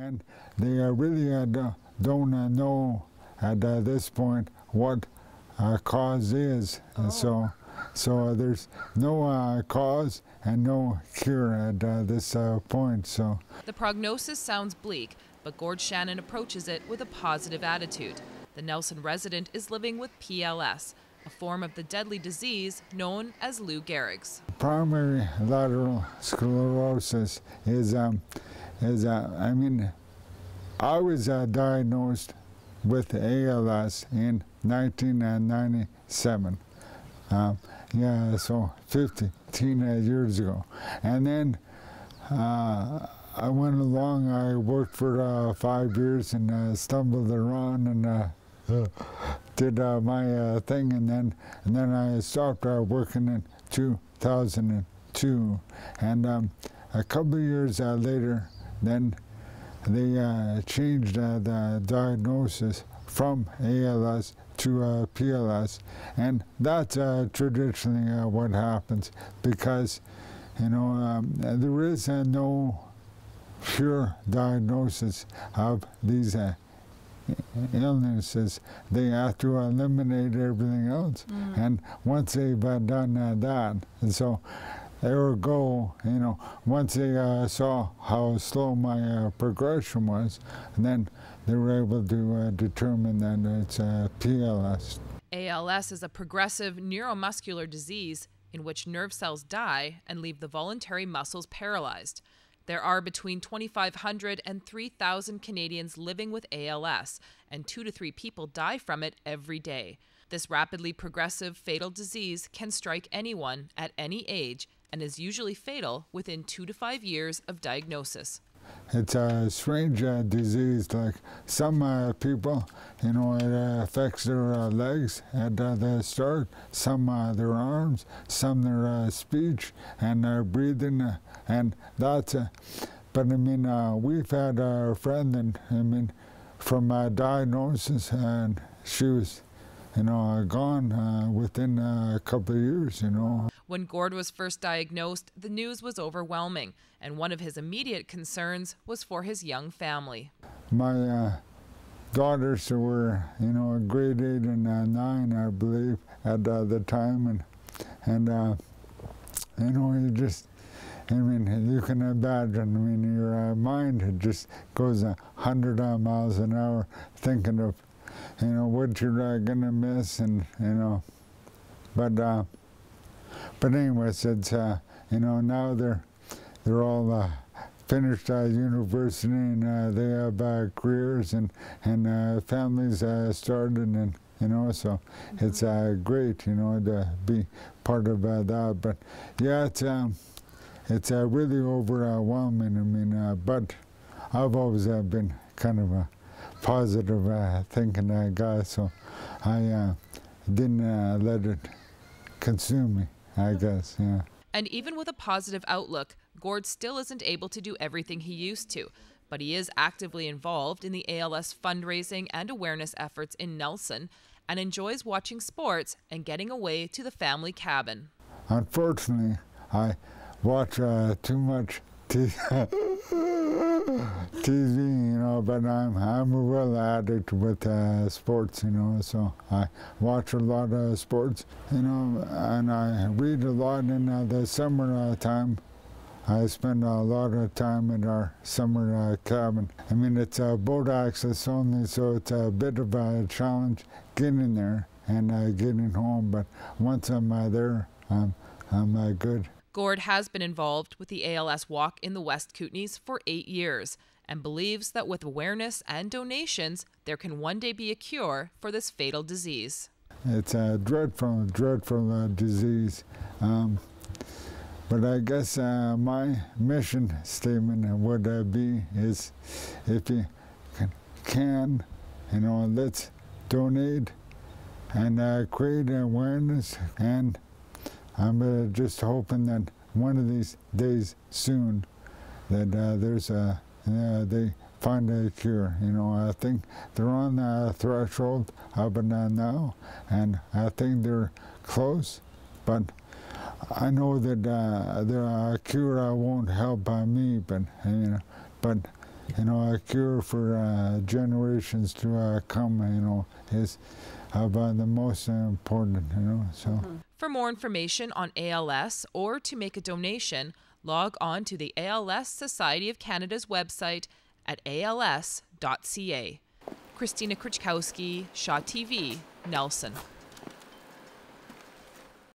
and they really don't know at this point what cause is. And so there's no cause and no cure at this point. So the prognosis sounds bleak, but Gord Shannon approaches it with a positive attitude. The Nelson resident is living with PLS, a form of the deadly disease known as Lou Gehrig's. Primary lateral sclerosis is I was diagnosed with ALS in 1997. So 15 years ago. And then I went along, I worked for 5 years and stumbled around and did my thing, and then I stopped working in 2002. And a couple of years later, then they changed the diagnosis from ALS to PLS, and that's traditionally what happens, because there is no pure diagnosis of these illnesses. They have to eliminate everything else, and once they've done that, and so ergo, once they saw how slow my progression was, and then they were able to determine that it's PLS. ALS is a progressive neuromuscular disease in which nerve cells die and leave the voluntary muscles paralyzed. There are between 2,500 and 3,000 Canadians living with ALS, and 2 to 3 people die from it every day. This rapidly progressive fatal disease can strike anyone at any age and is usually fatal within 2 to 5 years of diagnosis. It's a strange disease. Like some people, it affects their legs at the start, some their arms, some their speech and their breathing, and that's but we've had a friend, and from diagnosis, and she was gone within a couple of years. When Gord was first diagnosed, the news was overwhelming, and one of his immediate concerns was for his young family. My daughters were, grade 8 and 9, I believe, at the time, and you just, you can imagine, your mind just goes 100 miles an hour thinking of, what you're gonna miss, and but anyways, it's now they're all finished university, and they have careers and families started, and so it's great, to be part of that. But yeah, it's really overwhelming. But I've always been kind of a positive thinking guy, so I didn't let it consume me, I guess. Yeah. And even with a positive outlook, Gord still isn't able to do everything he used to, but he is actively involved in the ALS fundraising and awareness efforts in Nelson, and enjoys watching sports and getting away to the family cabin. Unfortunately, I watch too much TV, but I'm a real addict with sports, so I watch a lot of sports, and I read a lot in the summer time. I spend a lot of time in our summer cabin. It's boat access only, so it's a bit of a challenge getting there and getting home, but once I'm there, I'm good. Gord has been involved with the ALS Walk in the West Kootenays for 8 years and believes that with awareness and donations, there can one day be a cure for this fatal disease. It's a dreadful, dreadful disease. But I guess my mission statement would be is, if you can, let's donate and create awareness. And I'm just hoping that one of these days soon that they find a cure. I think they're on the threshold of it now, and I think they're close, but I know that the cure won't help me, but a cure for generations to come, is about the most important, so. For more information on ALS or to make a donation, log on to the ALS Society of Canada's website at als.ca. Christina Krichkowski, Shaw TV, Nelson.